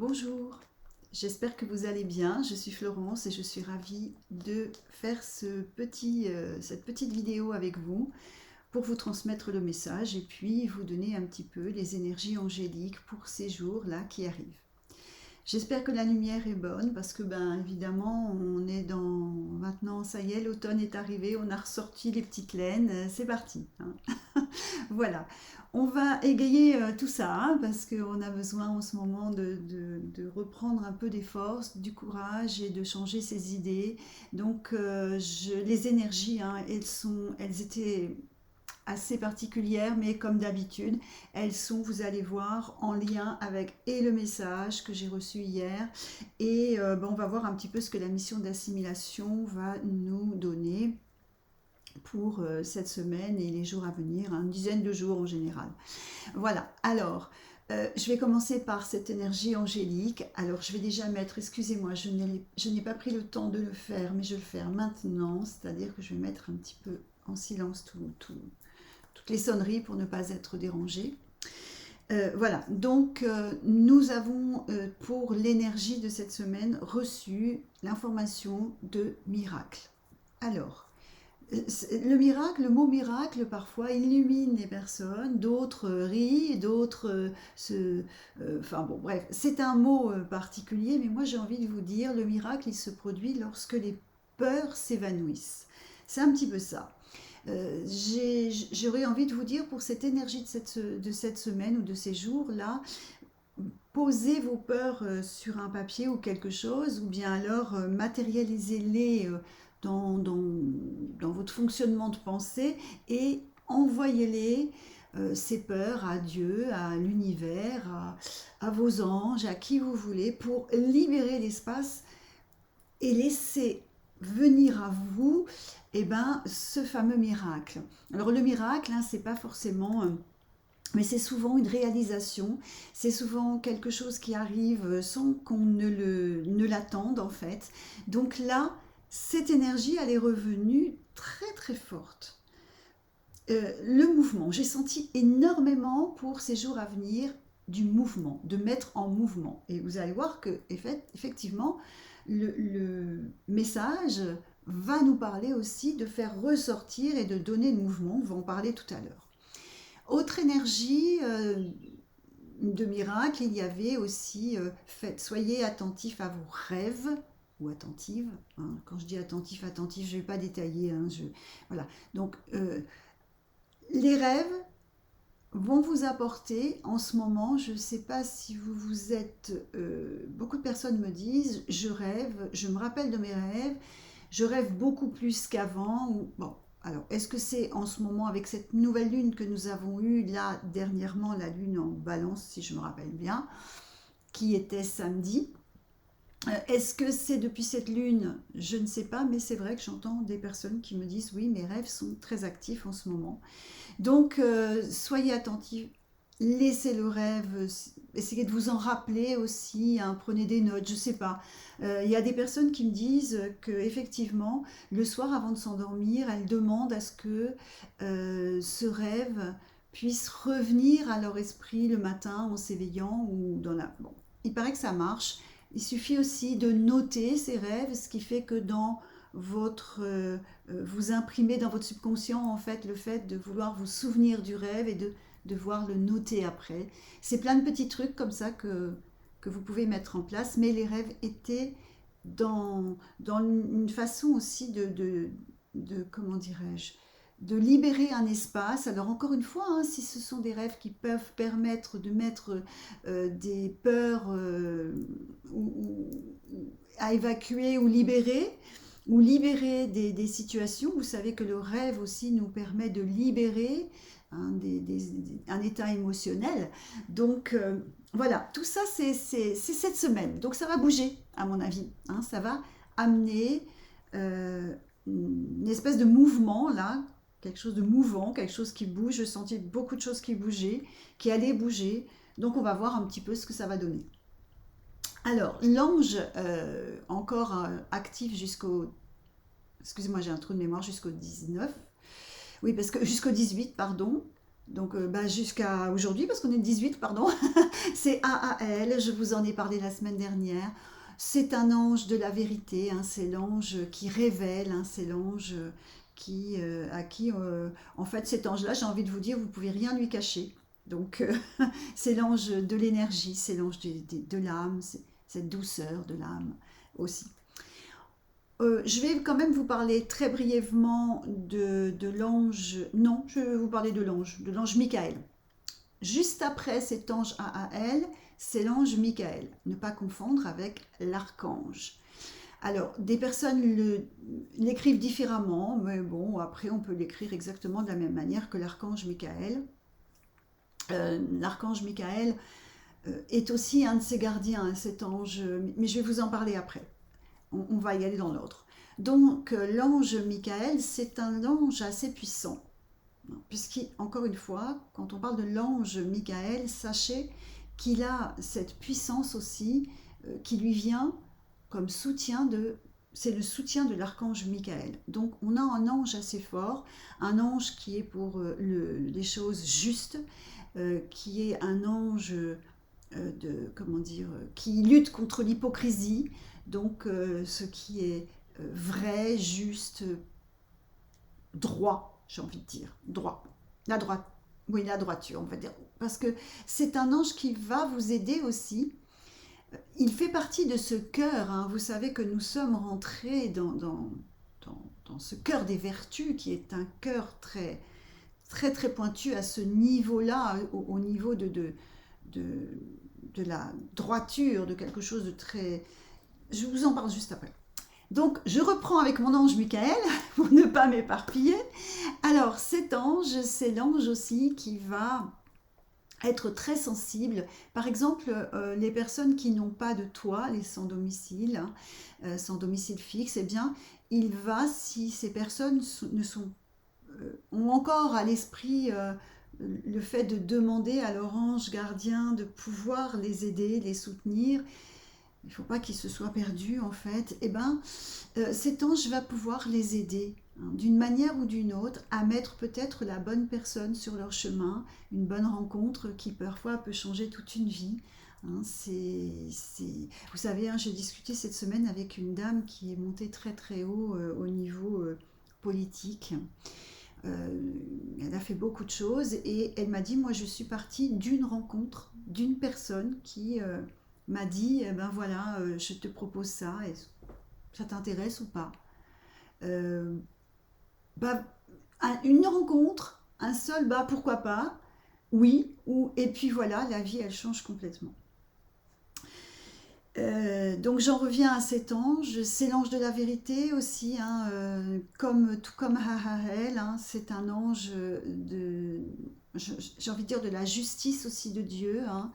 Bonjour, j'espère que vous allez bien. Je suis Florence et je suis ravie de faire cette petite vidéo avec vous pour vous transmettre le message et puis vous donner un petit peu les énergies angéliques pour ces jours-là qui arrivent. J'espère que la lumière est bonne parce que ben évidemment on est dans maintenant ça y est, l'automne est arrivé, on a ressorti les petites laines, c'est parti, hein. Voilà, on va égayer tout ça hein, parce qu'on a besoin en ce moment de reprendre un peu des forces, du courage et de changer ses idées. Donc les énergies, hein, elles étaient assez particulières, mais comme d'habitude, elles sont, vous allez voir, en lien avec et le message que j'ai reçu hier, et ben, on va voir un petit peu ce que la mission d'assimilation va nous donner pour cette semaine et les jours à venir, hein, une dizaine de jours en général. Voilà, alors, je vais commencer par cette énergie angélique. Alors, je vais déjà mettre, excusez-moi, je n'ai pas pris le temps de le faire, mais je vais le faire maintenant, c'est-à-dire que je vais mettre un petit peu en silence toutes les sonneries pour ne pas être dérangée. Voilà, donc nous avons pour l'énergie de cette semaine reçu l'information de miracle. Alors, le miracle, le mot miracle parfois illumine les personnes, d'autres rient, d'autres enfin bon bref, c'est un mot particulier, mais moi j'ai envie de vous dire, le miracle il se produit lorsque les peurs s'évanouissent. C'est un petit peu ça. J'aurais envie de vous dire pour cette énergie de cette semaine ou de ces jours-là, posez vos peurs sur un papier ou quelque chose, ou bien alors matérialisez-les dans votre fonctionnement de pensée et envoyez-les, ces peurs, à Dieu, à l'univers, à vos anges, à qui vous voulez, pour libérer l'espace et laisser venir à vous eh ben, ce fameux miracle. Alors le miracle, hein, c'est pas forcément... mais c'est souvent une réalisation, c'est souvent quelque chose qui arrive sans qu'on ne l'attende en fait. Donc là, cette énergie, elle est revenue très très forte. Le mouvement, j'ai senti énormément pour ces jours à venir du mouvement, de mettre en mouvement. Et vous allez voir que effectivement, le message va nous parler aussi de faire ressortir et de donner le mouvement. On va en parler tout à l'heure. Autre énergie de miracle, il y avait aussi, soyez attentifs à vos rêves, ou attentive, hein. Quand je dis attentif, attentif, je ne vais pas détailler, hein, voilà. Donc, les rêves vont vous apporter en ce moment, je ne sais pas si vous êtes, beaucoup de personnes me disent, je rêve, je me rappelle de mes rêves, je rêve beaucoup plus qu'avant, bon, alors est-ce que c'est en ce moment avec cette nouvelle lune que nous avons eue là dernièrement, la lune en balance si je me rappelle bien, qui était samedi. Est-ce que c'est depuis cette lune? Je ne sais pas, mais c'est vrai que j'entends des personnes qui me disent oui, mes rêves sont très actifs en ce moment. Donc, soyez attentifs, laissez le rêve, essayez de vous en rappeler aussi, hein, prenez des notes, je ne sais pas. Il y a des personnes qui me disent que effectivement, le soir avant de s'endormir, elles demandent à ce que ce rêve puisse revenir à leur esprit le matin en s'éveillant ou dans la... Bon, il paraît que ça marche. Il suffit aussi de noter ces rêves, ce qui fait que dans votre vous imprimez dans votre subconscient en fait le fait de vouloir vous souvenir du rêve et de devoir le noter après. C'est plein de petits trucs comme ça que vous pouvez mettre en place, mais les rêves étaient dans une façon aussi de comment dirais-je, de libérer un espace. Alors encore une fois, hein, si ce sont des rêves qui peuvent permettre de mettre des peurs à évacuer ou libérer des situations. Vous savez que le rêve aussi nous permet de libérer hein, un état émotionnel. Donc voilà, tout ça c'est cette semaine. Donc ça va bouger à mon avis. Hein, ça va amener une espèce de mouvement là, quelque chose de mouvant, quelque chose qui bouge. Je sentais beaucoup de choses qui bougeaient, qui allaient bouger. Donc on va voir un petit peu ce que ça va donner. Alors, l'ange, encore actif jusqu'au... Excusez-moi, j'ai un trou de mémoire jusqu'au 19. Oui, parce que jusqu'au 18, pardon. Donc jusqu'à aujourd'hui, parce qu'on est le 18, pardon, c'est Aael, je vous en ai parlé la semaine dernière. C'est un ange de la vérité, hein, c'est l'ange qui révèle, hein, c'est l'ange à qui, en fait, cet ange-là, j'ai envie de vous dire, vous pouvez rien lui cacher. Donc, c'est l'ange de l'énergie, c'est l'ange de l'âme, c'est cette douceur de l'âme aussi. Je vais quand même vous parler très brièvement de l'ange. Non, je vais vous parler de l'ange Michael. Juste après cet ange Aael, c'est l'ange Michael. Ne pas confondre avec l'archange. Alors, des personnes l'écrivent différemment, mais bon, après on peut l'écrire exactement de la même manière que l'archange Michael. L'archange Michael est aussi un de ses gardiens, hein, cet ange, mais je vais vous en parler après. On va y aller dans l'ordre. Donc, l'ange Michael, c'est un ange assez puissant. Puisqu'encore une fois, quand on parle de l'ange Michael, sachez qu'il a cette puissance aussi qui lui vient comme soutien c'est le soutien de l'archange Michael. Donc on a un ange assez fort, un ange qui est pour les choses justes, qui est un ange comment dire, qui lutte contre l'hypocrisie, donc ce qui est vrai, juste, droit, j'ai envie de dire, droit, la droite, oui, la droiture, on va dire, parce que c'est un ange qui va vous aider aussi. Il fait partie de ce cœur, hein. Vous savez que nous sommes rentrés dans ce cœur des vertus, qui est un cœur très, très, très pointu à ce niveau-là, au niveau de, de la droiture, de quelque chose de très... Je vous en parle juste après. Donc, je reprends avec mon ange Michael, pour ne pas m'éparpiller. Alors, cet ange, c'est l'ange aussi qui va être très sensible. Par exemple, les personnes qui n'ont pas de toit, les sans domicile, hein, sans domicile fixe, eh bien, il va, si ces personnes ont encore à l'esprit le fait de demander à leur ange gardien de pouvoir les aider, les soutenir, il ne faut pas qu'ils se soient perdus en fait, eh ben, cet ange va pouvoir les aider, hein, d'une manière ou d'une autre à mettre peut-être la bonne personne sur leur chemin, une bonne rencontre qui parfois peut changer toute une vie. Hein, Vous savez, hein, j'ai discuté cette semaine avec une dame qui est montée très très haut au niveau politique. Elle a fait beaucoup de choses et elle m'a dit, moi je suis partie d'une rencontre, d'une personne qui m'a dit, eh ben voilà, je te propose ça, et ça t'intéresse ou pas? Euh, bah, une rencontre, un seul, bah pourquoi pas, oui, et puis voilà, la vie elle change complètement. Donc j'en reviens à cet ange, c'est l'ange de la vérité aussi, hein, tout comme Hahael, hein, c'est un ange j'ai envie de dire de la justice aussi de Dieu, hein.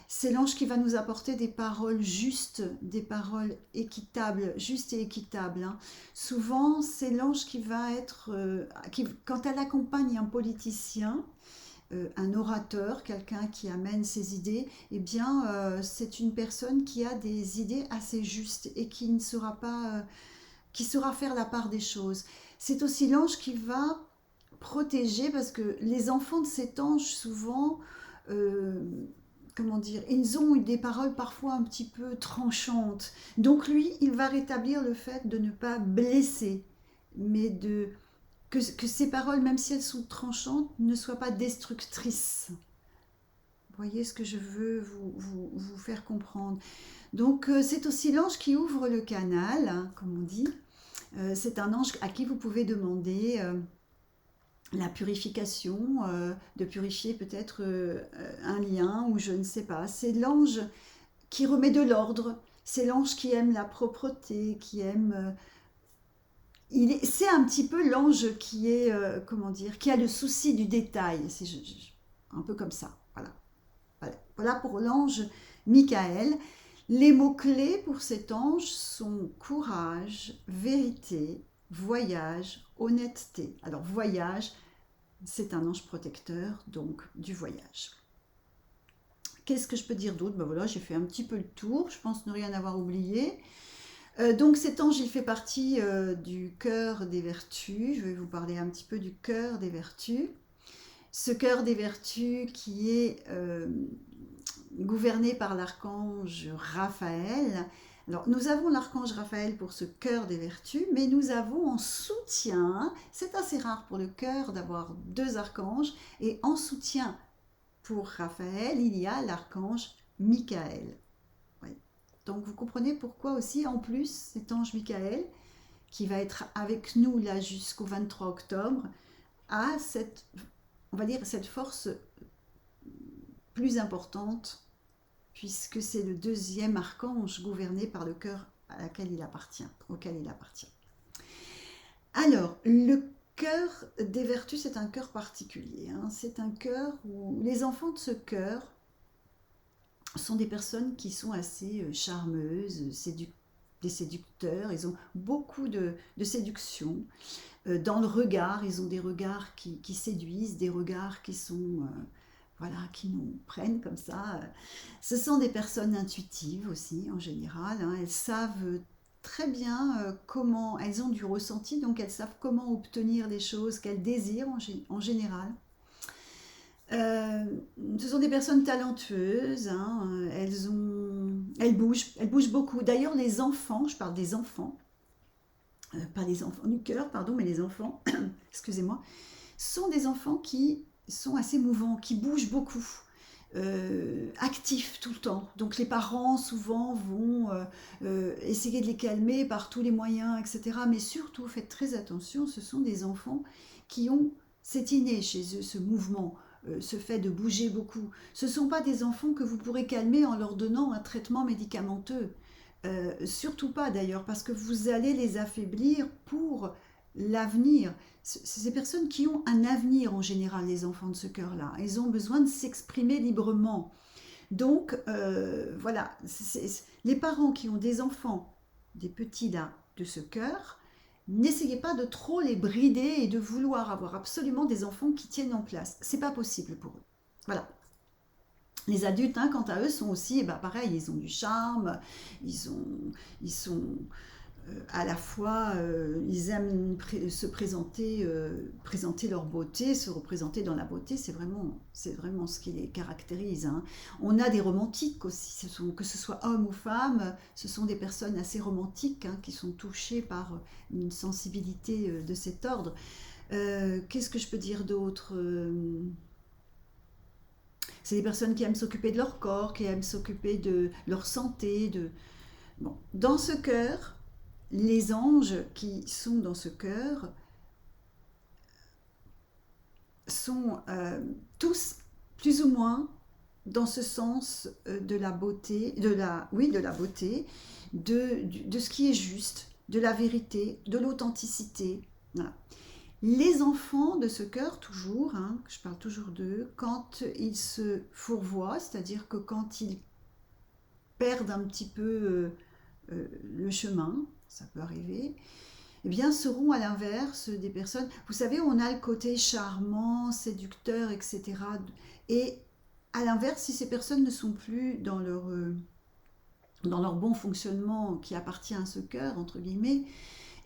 C'est l'ange qui va nous apporter des paroles justes, des paroles équitables, justes et équitables, hein. Souvent, c'est l'ange qui va être, quand elle accompagne un politicien, un orateur, quelqu'un qui amène ses idées, eh bien, c'est une personne qui a des idées assez justes et qui ne sera pas, qui saura faire la part des choses. C'est aussi l'ange qui va protéger, parce que les enfants de cet ange, souvent, euh, comment dire, ils ont eu des paroles parfois un petit peu tranchantes. Donc lui, il va rétablir le fait de ne pas blesser, mais que ces paroles, même si elles sont tranchantes, ne soient pas destructrices. Vous voyez ce que je veux vous faire comprendre. Donc c'est aussi l'ange qui ouvre le canal, hein, comme on dit. C'est un ange à qui vous pouvez demander la purification, de purifier peut-être un lien ou je ne sais pas. C'est l'ange qui remet de l'ordre. C'est l'ange qui aime la propreté, qui aime... c'est un petit peu l'ange qui est, comment dire, qui a le souci du détail. C'est un peu comme ça. Voilà. Voilà pour l'ange Michael. Les mots-clés pour cet ange sont courage, vérité, voyage, honnêteté. Alors voyage, c'est un ange protecteur, donc du voyage. Qu'est-ce que je peux dire d'autre? Ben voilà, j'ai fait un petit peu le tour, je pense ne rien avoir oublié. Donc cet ange, il fait partie du cœur des vertus. Je vais vous parler un petit peu du cœur des vertus. ce cœur des vertus qui est gouverné par l'archange Raphaël. Alors, nous avons l'archange Raphaël pour ce cœur des vertus, mais nous avons en soutien, c'est assez rare pour le cœur d'avoir deux archanges, et en soutien pour Raphaël, il y a l'archange Michael. Oui. Donc, vous comprenez pourquoi aussi, en plus, cet ange Michael, qui va être avec nous là jusqu'au 23 octobre, a cette, on va dire, cette force plus importante, puisque c'est le deuxième archange gouverné par le cœur auquel il appartient. Alors, le cœur des vertus, c'est un cœur particulier. Hein. C'est un cœur où les enfants de ce cœur sont des personnes qui sont assez charmeuses, des séducteurs. Ils ont beaucoup de séduction. Dans le regard, ils ont des regards qui séduisent, des regards qui sont... voilà, qui nous prennent comme ça. Ce sont des personnes intuitives aussi, en général. Hein. Elles savent très bien comment, elles ont du ressenti, donc elles savent comment obtenir les choses qu'elles désirent en général. Ce sont des personnes talentueuses, hein. Elles bougent beaucoup. D'ailleurs, les enfants, je parle des enfants, pas les enfants du cœur, pardon, mais les enfants, excusez-moi, sont des enfants qui sont assez mouvants, qui bougent beaucoup, actifs tout le temps. Donc les parents souvent vont essayer de les calmer par tous les moyens, etc. Mais surtout, faites très attention, ce sont des enfants qui ont, c'est inné chez eux, ce mouvement, ce fait de bouger beaucoup. Ce ne sont pas des enfants que vous pourrez calmer en leur donnant un traitement médicamenteux. Surtout pas d'ailleurs, parce que vous allez les affaiblir pour l'avenir. C'est ces personnes qui ont un avenir en général, les enfants de ce cœur-là. Ils ont besoin de s'exprimer librement. Donc, voilà, les parents qui ont des enfants, des petits là, de ce cœur, n'essayez pas de trop les brider et de vouloir avoir absolument des enfants qui tiennent en place. C'est pas possible pour eux. Voilà. Les adultes, hein, quant à eux, sont aussi, pareil, ils ont du charme, ils sont à la fois, ils aiment se présenter, présenter leur beauté, se représenter dans la beauté, c'est vraiment ce qui les caractérise. Hein. On a des romantiques aussi, que ce soit hommes ou femmes, ce sont des personnes assez romantiques, hein, qui sont touchées par une sensibilité de cet ordre. Qu'est-ce que je peux dire d'autre? C'est des personnes qui aiment s'occuper de leur corps, qui aiment s'occuper de leur santé. Bon. Dans ce cœur, les anges qui sont dans ce cœur sont tous plus ou moins dans ce sens de la beauté, de la beauté, de ce qui est juste, de la vérité, de l'authenticité. Voilà. Les enfants de ce cœur, toujours, hein, je parle toujours d'eux, quand ils se fourvoient, c'est-à-dire que quand ils perdent un petit peu le chemin, ça peut arriver, eh bien seront à l'inverse des personnes, vous savez, on a le côté charmant, séducteur, etc. Et à l'inverse, si ces personnes ne sont plus dans leur bon fonctionnement qui appartient à ce cœur, entre guillemets,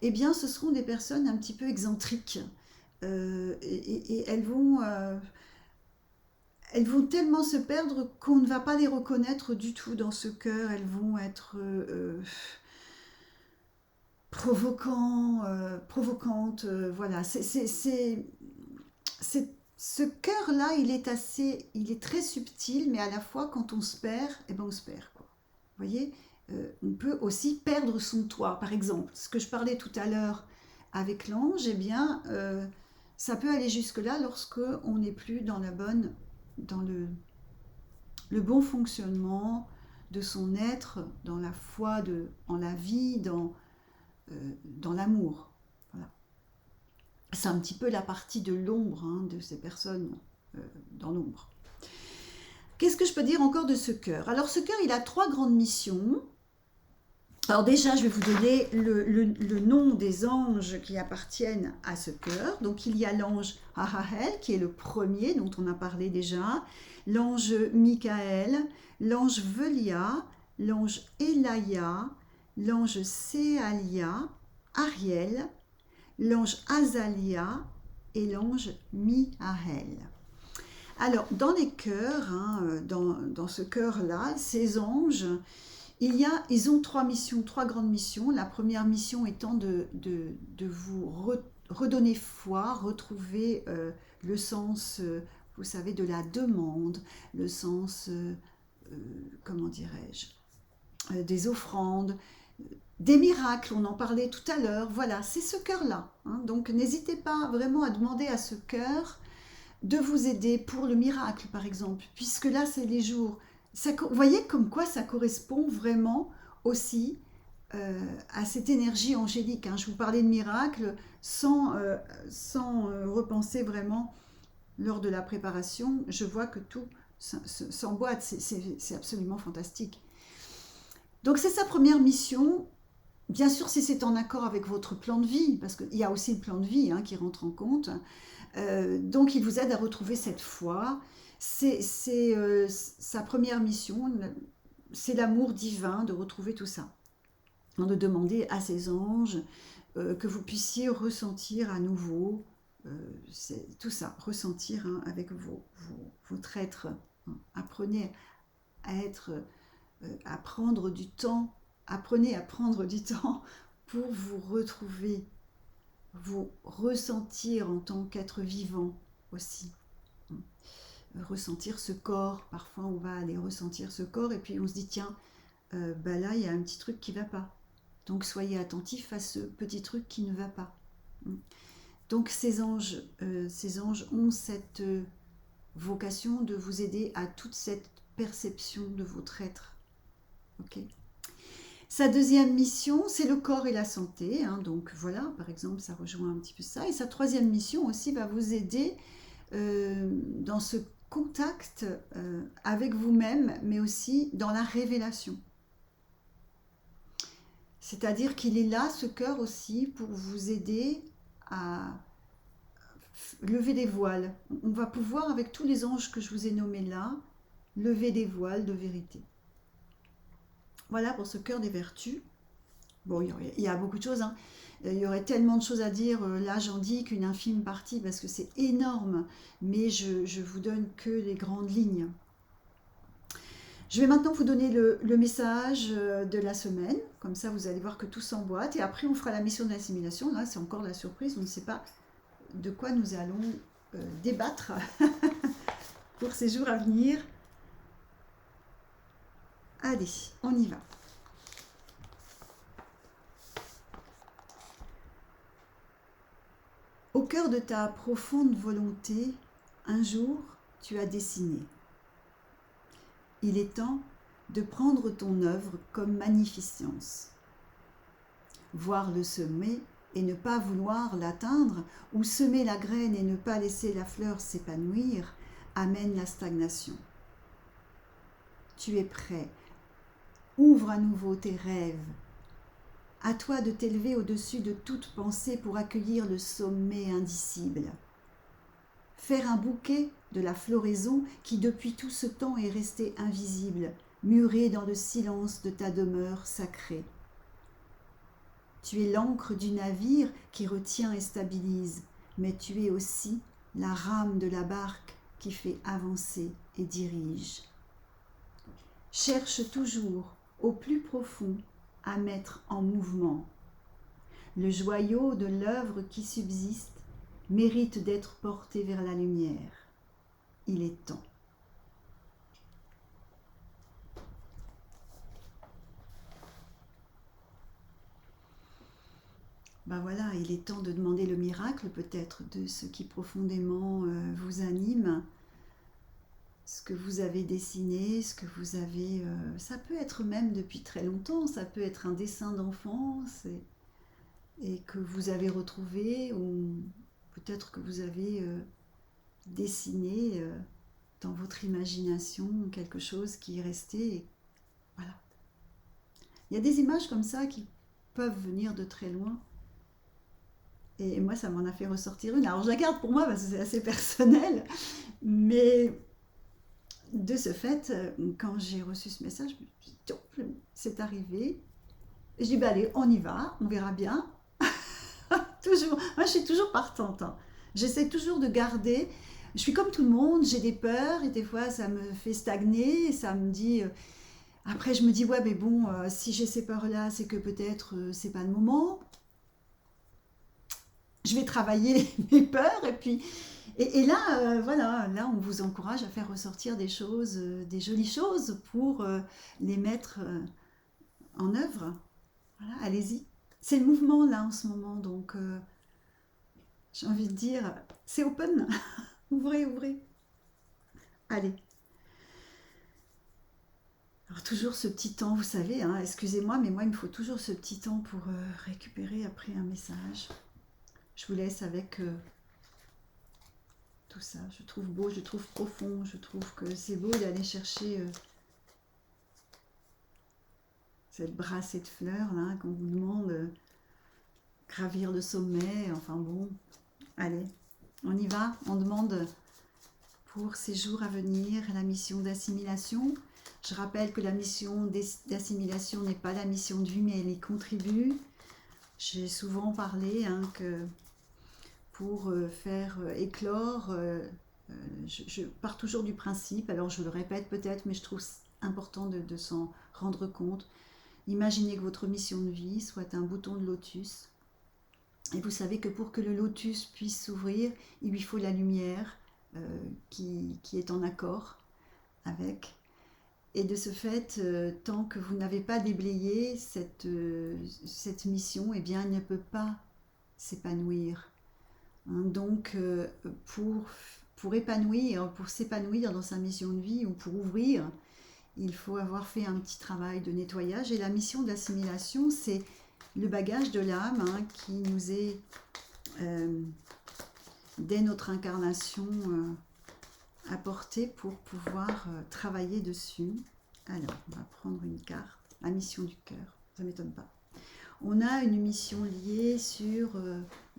eh bien ce seront des personnes un petit peu excentriques. Et elles vont tellement se perdre qu'on ne va pas les reconnaître du tout dans ce cœur. Elles vont être provocantes. Voilà. Ce cœur-là, il est très subtil, mais à la fois, quand on se perd, on se perd, quoi. Vous voyez, on peut aussi perdre son toit, par exemple. Ce que je parlais tout à l'heure avec l'ange, eh bien, ça peut aller jusque-là lorsque on n'est plus dans le bon fonctionnement de son être, dans la foi, en la vie, dans l'amour. Voilà. C'est un petit peu la partie de l'ombre, hein, de ces personnes dans l'ombre. Qu'est-ce que je peux dire encore de ce cœur? Alors ce cœur, il a 3 grandes missions. Alors déjà, je vais vous donner le nom des anges qui appartiennent à ce cœur. Donc il y a l'ange Ahael, qui est le premier, dont on a parlé déjà, l'ange Michael, l'ange Velia, l'ange Elaya, l'ange Séalia, Ariel, l'ange Azalia et l'ange Mihaël. Alors, dans les chœurs, hein, dans ce chœur-là, ces anges, ils ont trois missions, trois grandes missions. La première mission étant de vous redonner foi, retrouver le sens, vous savez, de la demande, le sens, comment dirais-je, des offrandes, des miracles, on en parlait tout à l'heure. Voilà, c'est ce cœur-là, hein. Donc, n'hésitez pas vraiment à demander à ce cœur de vous aider pour le miracle, par exemple, puisque là, c'est les jours. Vous voyez comme quoi ça correspond vraiment aussi à cette énergie angélique, hein. Je vous parlais de miracle sans repenser vraiment lors de la préparation. Je vois que tout s'emboîte, c'est absolument fantastique. Donc c'est sa première mission. Bien sûr, si c'est en accord avec votre plan de vie, parce qu'il y a aussi le plan de vie, hein, qui rentre en compte. Donc il vous aide à retrouver cette foi. C'est sa première mission, c'est l'amour divin, de retrouver tout ça. De demander à ces anges que vous puissiez ressentir à nouveau tout ça, ressentir, hein, avec votre être, hein. Apprenez à prendre du temps, apprenez à prendre du temps pour vous retrouver, vous ressentir en tant qu'être vivant aussi. Ressentir ce corps, parfois on va aller ressentir ce corps et puis on se dit tiens, là il y a un petit truc qui ne va pas. Donc soyez attentifs à ce petit truc qui ne va pas. Donc ces anges ont cette vocation de vous aider à toute cette perception de votre être. Okay. Sa deuxième mission, c'est le corps et la santé, hein. Donc voilà, par exemple, ça rejoint un petit peu ça. Et sa troisième mission aussi va vous aider dans ce contact avec vous-même, mais aussi dans la révélation. C'est-à-dire qu'il est là, ce cœur aussi, pour vous aider à lever les voiles. On va pouvoir, avec tous les anges que je vous ai nommés là, lever des voiles de vérité. Voilà pour ce cœur des vertus. Bon, il y a beaucoup de choses, hein. Il y aurait tellement de choses à dire. Là, j'en dis qu'une infime partie parce que c'est énorme. Mais je vous donne que les grandes lignes. Je vais maintenant vous donner le message de la semaine. Comme ça, vous allez voir que tout s'emboîte. Et après, on fera la mission de l'assimilation. Là, c'est encore la surprise. On ne sait pas de quoi nous allons débattre pour ces jours à venir. Allez, on y va. Au cœur de ta profonde volonté, un jour, tu as dessiné. Il est temps de prendre ton œuvre comme magnificence. Voir le sommet et ne pas vouloir l'atteindre, ou semer la graine et ne pas laisser la fleur s'épanouir, amène la stagnation. Tu es prêt. Ouvre à nouveau tes rêves. À toi de t'élever au-dessus de toute pensée pour accueillir le sommet indicible. Faire un bouquet de la floraison qui depuis tout ce temps est restée invisible, murée dans le silence de ta demeure sacrée. Tu es l'ancre du navire qui retient et stabilise, mais tu es aussi la rame de la barque qui fait avancer et dirige. Cherche toujours, au plus profond, à mettre en mouvement. Le joyau de l'œuvre qui subsiste mérite d'être porté vers la lumière. Il est temps. Ben voilà, il est temps de demander le miracle peut-être de ce qui profondément vous anime, ce que vous avez dessiné, ce que vous avez... ça peut être même depuis très longtemps, ça peut être un dessin d'enfance et que vous avez retrouvé, ou peut-être que vous avez dessiné dans votre imagination quelque chose qui est resté. Et voilà. Il y a des images comme ça qui peuvent venir de très loin. Et moi, ça m'en a fait ressortir une. Alors, je la garde pour moi parce que c'est assez personnel. Mais de ce fait, quand j'ai reçu ce message, je me suis dit, c'est arrivé. Et je dis, allez, on y va, on verra bien. Toujours. Moi, je suis toujours partante, hein. J'essaie toujours de garder je suis comme tout le monde, j'ai des peurs et des fois ça me fait stagner, et ça me dit... après je me dis, ouais mais bon, si j'ai ces peurs-là, c'est que peut-être c'est pas le moment. Je vais travailler mes peurs et puis... Et là, voilà, là on vous encourage à faire ressortir des choses, des jolies choses pour les mettre en œuvre. Voilà, allez-y. C'est le mouvement là en ce moment, donc j'ai envie de dire, c'est open. Ouvrez, ouvrez. Allez. Alors toujours ce petit temps, vous savez, hein, excusez-moi, mais moi il me faut toujours ce petit temps pour récupérer après un message. Je vous laisse avec tout ça. Je trouve beau, je trouve profond, je trouve que c'est beau d'aller chercher cette brassée de fleurs là qu'on vous demande gravir le sommet. Enfin bon, allez, on y va. On demande pour ces jours à venir la mission d'assimilation. Je rappelle que la mission d'assimilation n'est pas la mission de vie, mais elle y contribue. J'ai souvent parlé que pour faire éclore, je pars toujours du principe, alors je le répète peut-être, mais je trouve important de s'en rendre compte. Imaginez que votre mission de vie soit un bouton de lotus. Et vous savez que pour que le lotus puisse s'ouvrir, il lui faut la lumière qui est en accord avec. Et de ce fait, tant que vous n'avez pas déblayé cette mission, eh bien, elle ne peut pas s'épanouir. Hein, donc, pour épanouir, pour s'épanouir dans sa mission de vie ou pour ouvrir, il faut avoir fait un petit travail de nettoyage. Et la mission d'assimilation, c'est le bagage de l'âme qui nous est, dès notre incarnation, apporté pour pouvoir travailler dessus. Alors, on va prendre une carte, la mission du cœur, ça ne m'étonne pas. On a une mission liée sur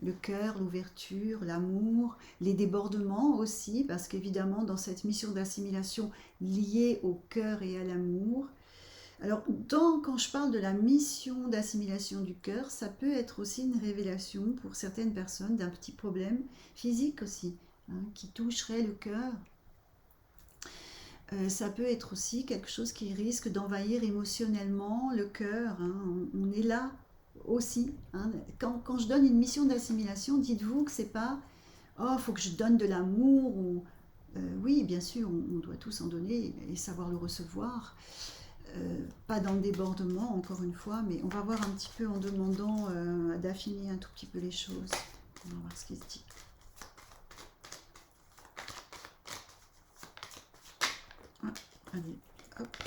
le cœur, l'ouverture, l'amour, les débordements aussi, parce qu'évidemment, dans cette mission d'assimilation liée au cœur et à l'amour, alors quand je parle de la mission d'assimilation du cœur, ça peut être aussi une révélation pour certaines personnes d'un petit problème physique aussi, qui toucherait le cœur. Ça peut être aussi quelque chose qui risque d'envahir émotionnellement le cœur. On est là aussi. Quand je donne une mission d'assimilation, dites-vous que c'est pas « oh, il faut que je donne de l'amour » ou oui, bien sûr, on doit tous en donner et savoir le recevoir. Pas dans le débordement, encore une fois, mais on va voir un petit peu en demandant d'affiner un tout petit peu les choses. On va voir ce qui se dit. Allez, hop.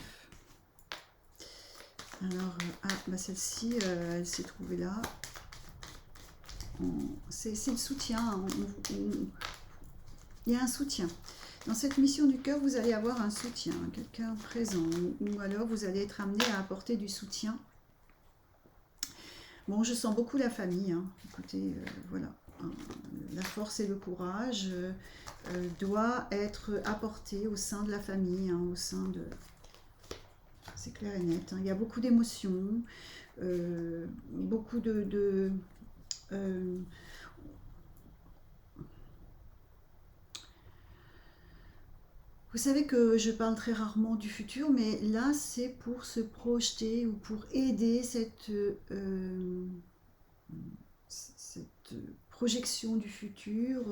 Alors, celle-ci, elle s'est trouvée là. C'est le soutien. Il y a un soutien. Dans cette mission du cœur, vous allez avoir un soutien, quelqu'un présent, ou alors vous allez être amené à apporter du soutien. Bon, je sens beaucoup la famille. Écoutez, voilà. La force et le courage doit être apporté au sein de la famille, au sein de... C'est clair et net. Il y a beaucoup d'émotions, beaucoup de vous savez que je parle très rarement du futur, mais là, c'est pour se projeter ou pour aider cette projection du futur,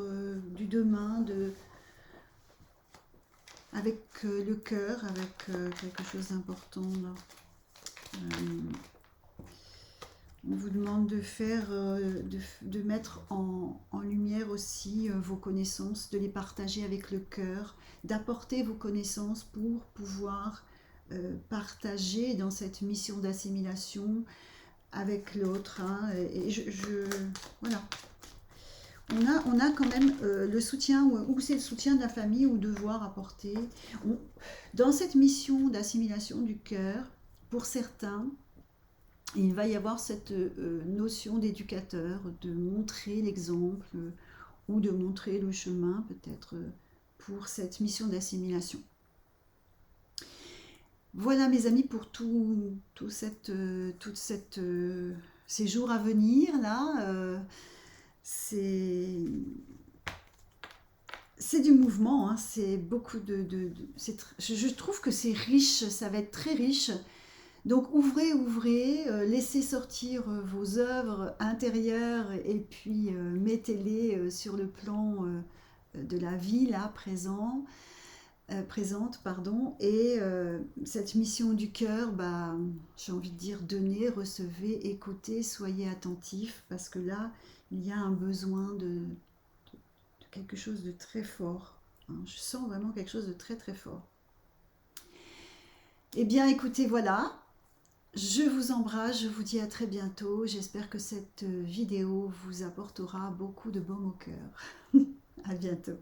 du demain, avec le cœur, avec quelque chose d'important là. On vous demande de faire, de mettre en lumière aussi vos connaissances, de les partager avec le cœur, d'apporter vos connaissances pour pouvoir partager dans cette mission d'assimilation avec l'autre. Et voilà. On a quand même le soutien, ou c'est le soutien de la famille ou devoir apporter. Dans cette mission d'assimilation du cœur, pour certains, il va y avoir cette notion d'éducateur, de montrer l'exemple ou de montrer le chemin peut-être pour cette mission d'assimilation. Voilà mes amis pour tous ces jours à venir là. C'est c'est du mouvement, hein, c'est beaucoup je trouve que c'est riche, ça va être très riche. Donc ouvrez, ouvrez, laissez sortir vos œuvres intérieures et puis mettez-les sur le plan de la vie là présente, pardon. Et cette mission du cœur, bah, j'ai envie de dire donnez, recevez, écoutez, soyez attentifs parce que là il y a un besoin de quelque chose de très fort. Hein. Je sens vraiment quelque chose de très très fort. Eh bien écoutez, voilà. Je vous embrasse, je vous dis à très bientôt. J'espère que cette vidéo vous apportera beaucoup de baume au cœur. À bientôt.